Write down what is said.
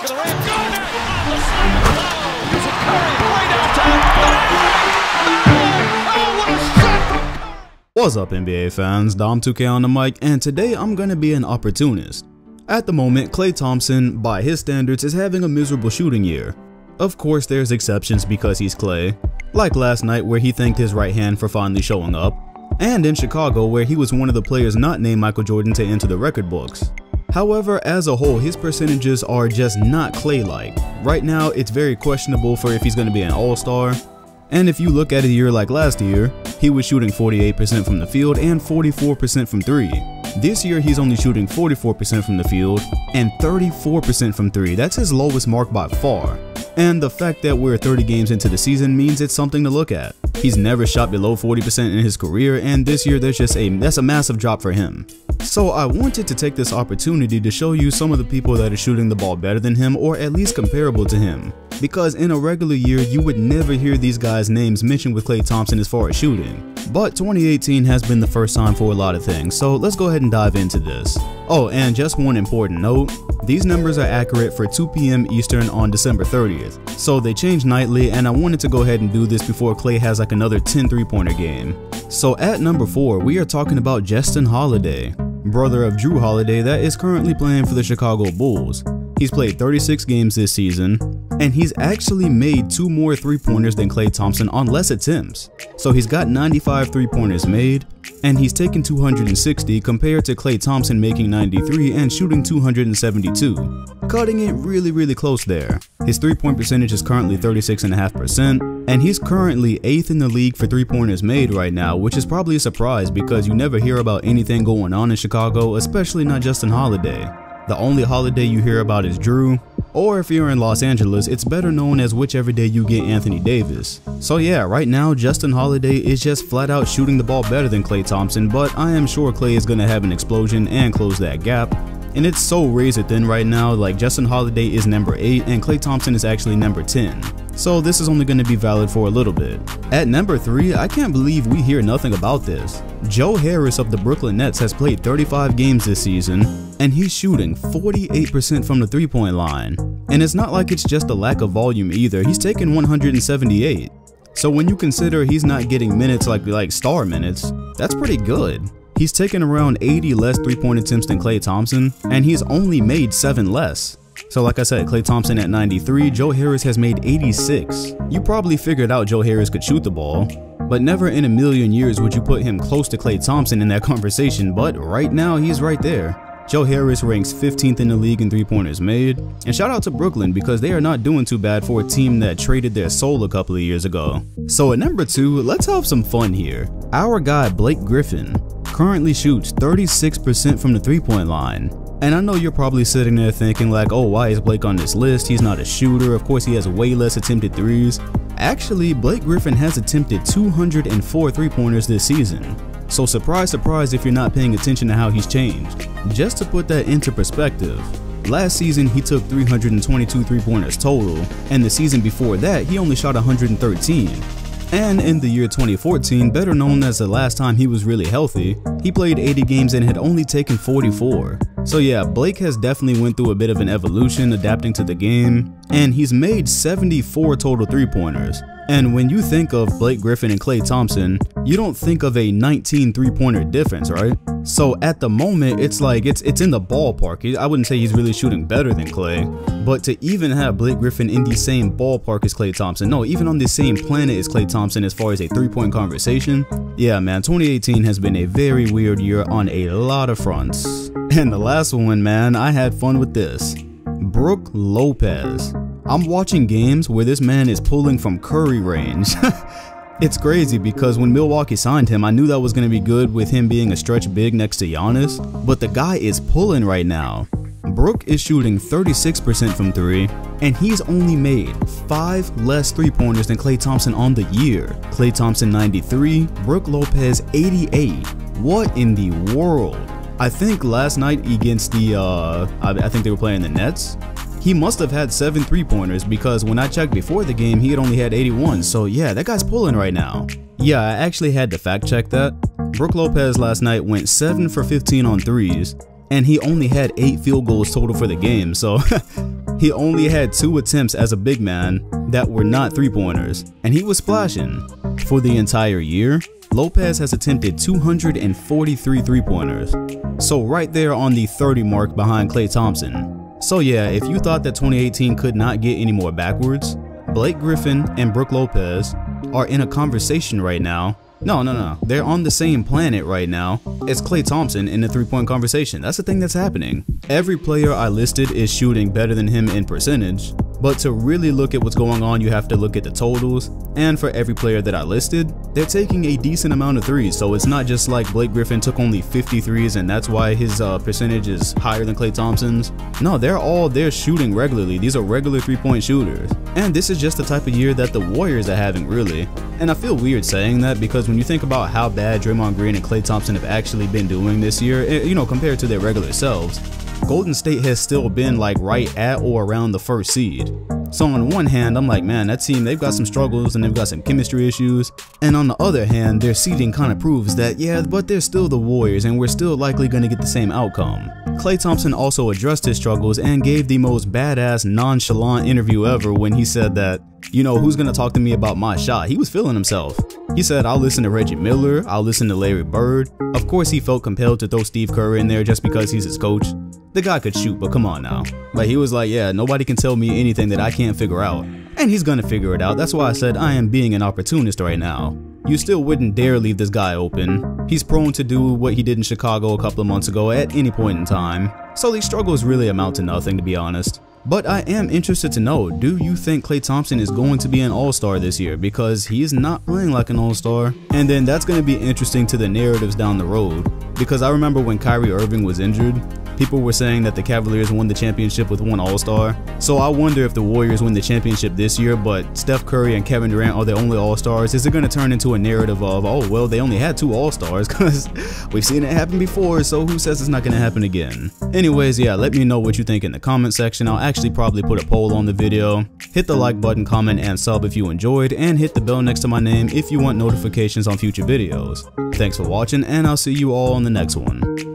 gonna land. Garnett on the slam. Oh, using Curry way downtown. Oh, what a shot from Curry. What's up, NBA fans? Dom2K on the mic, and today I'm gonna be an opportunist. At the moment, Klay Thompson, by his standards, is having a miserable shooting year. Of course, there's exceptions because he's Klay, like last night where he thanked his right hand for finally showing up, and in Chicago where he was one of the players not named Michael Jordan to enter the record books. However, as a whole, his percentages are just not Klay-like. Right now, it's very questionable for if he's going to be an all-star. And if you look at a year like last year, he was shooting 48% from the field and 44% from 3. This year, he's only shooting 44% from the field and 34% from 3. That's his lowest mark by far. And the fact that we're 30 games into the season means it's something to look at. He's never shot below 40% in his career, and this year that's a massive drop for him. So I wanted to take this opportunity to show you some of the people that are shooting the ball better than him, or at least comparable to him. Because in a regular year, you would never hear these guys' names mentioned with Klay Thompson as far as shooting. But 2018 has been the first time for a lot of things, so let's go ahead and dive into this. Oh, and just one important note, these numbers are accurate for 2 p.m. Eastern on December 30th, so they change nightly, and I wanted to go ahead and do this before Klay has like another 10 3-pointer game. So at number 4, we are talking about Justin Holiday, brother of Drew Holiday that is currently playing for the Chicago Bulls. He's played 36 games this season, and he's actually made 2 more 3-pointers than Klay Thompson on less attempts. So he's got 95 3-pointers made, and he's taken 260 compared to Klay Thompson making 93 and shooting 272. Cutting it really close there. His 3-point percentage is currently 36.5%, and he's currently 8th in the league for 3-pointers made right now, which is probably a surprise because you never hear about anything going on in Chicago, especially not Justin Holiday. The only Holiday you hear about is Drew, or if you're in Los Angeles, it's better known as whichever day you get Anthony Davis. So yeah, right now Justin Holiday is just flat out shooting the ball better than Klay Thompson, but I am sure Klay is gonna have an explosion and close that gap. And it's so razor thin right now, like Justin Holiday is number 8 and Klay Thompson is actually number 10. So this is only going to be valid for a little bit. At number 3, I can't believe we hear nothing about this. Joe Harris of the Brooklyn Nets has played 35 games this season, and he's shooting 48% from the 3-point line. And it's not like it's just a lack of volume either, he's taken 178. So when you consider he's not getting minutes like star minutes, that's pretty good. He's taken around 80 less 3-point attempts than Klay Thompson, and he's only made 7 less. So like I said, Klay Thompson at 93, Joe Harris has made 86. You probably figured out Joe Harris could shoot the ball, but never in a million years would you put him close to Klay Thompson in that conversation, but right now he's right there. Joe Harris ranks 15th in the league in 3-pointers made, and shout out to Brooklyn because they are not doing too bad for a team that traded their soul a couple of years ago. So at number 2, let's have some fun here. Our guy Blake Griffin currently shoots 36% from the 3-point line. And I know you're probably sitting there thinking like, oh, why is Blake on this list? He's not a shooter. Of course, he has way less attempted threes. Actually, Blake Griffin has attempted 204 3-pointers this season. So surprise, surprise if you're not paying attention to how he's changed. Just to put that into perspective, last season he took 322 3-pointers total, and the season before that he only shot 113. And in the year 2014, better known as the last time he was really healthy, he played 80 games and had only taken 44. So yeah, Blake has definitely went through a bit of an evolution adapting to the game, and he's made 74 total 3-pointers. And when you think of Blake Griffin and Klay Thompson, you don't think of a 19 3-pointer difference, right? So at the moment, it's like it's in the ballpark. I wouldn't say he's really shooting better than Klay, but to even have Blake Griffin in the same ballpark as Klay Thompson, no, even on the same planet as Klay Thompson as far as a 3-point conversation, yeah man, 2018 has been a very weird year on a lot of fronts. And the last one, man, I had fun with this. Brook Lopez. I'm watching games where this man is pulling from Curry range. It's crazy because when Milwaukee signed him, I knew that was going to be good with him being a stretch big next to Giannis, but the guy is pulling right now. Brook is shooting 36% from 3, and he's only made 5 less 3-pointers than Klay Thompson on the year. Klay Thompson 93, Brook Lopez 88. What in the world? I think last night against the, I think they were playing the Nets, he must have had 7 3-pointers because when I checked before the game, he had only had 81. So yeah, that guy's pulling right now. Yeah, I actually had to fact check that. Brook Lopez last night went 7 for 15 on threes, and he only had 8 field goals total for the game. So He only had 2 attempts as a big man that were not 3-pointers, and he was splashing. For the entire year, Lopez has attempted 243 3-pointers, so right there on the 30 mark behind Klay Thompson. So yeah, if you thought that 2018 could not get any more backwards, Blake Griffin and Brook Lopez are in a conversation right now. No, they're on the same planet right now as Klay Thompson in the 3-point conversation. That's the thing that's happening. Every player I listed is shooting better than him in percentage, but to really look at what's going on, you have to look at the totals. And for every player that I listed, they're taking a decent amount of threes. So it's not just like Blake Griffin took only 50 threes and that's why his percentage is higher than Klay Thompson's. No, they're shooting regularly. These are regular 3-point shooters. And this is just the type of year that the Warriors are having, really. And I feel weird saying that because when you think about how bad Draymond Green and Klay Thompson have actually been doing this year, you know, compared to their regular selves, Golden State has still been like right at or around the 1st seed. So on one hand, I'm like, man, that team, they've got some struggles and they've got some chemistry issues. And on the other hand, their seeding kind of proves that, yeah, but they're still the Warriors and we're still likely going to get the same outcome. Klay Thompson also addressed his struggles and gave the most badass nonchalant interview ever when he said that, you know, who's going to talk to me about my shot? He was feeling himself. He said, I'll listen to Reggie Miller, I'll listen to Larry Bird. Of course, he felt compelled to throw Steve Kerr in there just because he's his coach. The guy could shoot, but come on now. Like, he was like, yeah, nobody can tell me anything that I can't figure out. And he's gonna figure it out. That's why I said I am being an opportunist right now. You still wouldn't dare leave this guy open. He's prone to do what he did in Chicago a couple of months ago at any point in time. So these struggles really amount to nothing, to be honest. But I am interested to know, do you think Klay Thompson is going to be an all-star this year? Because he is not playing like an all-star. And then that's going to be interesting to the narratives down the road. Because I remember when Kyrie Irving was injured, people were saying that the Cavaliers won the championship with 1 all-star. So I wonder if the Warriors win the championship this year, but Steph Curry and Kevin Durant are the only all-stars. Is it going to turn into a narrative of, oh, well, they only had 2 all-stars? Because we've seen it happen before, so who says it's not going to happen again? Anyways, yeah, let me know what you think in the comment section. I'll actually probably put a poll on the video. Hit the like button, comment, and sub if you enjoyed, and hit the bell next to my name if you want notifications on future videos. Thanks for watching, and I'll see you all on the next one.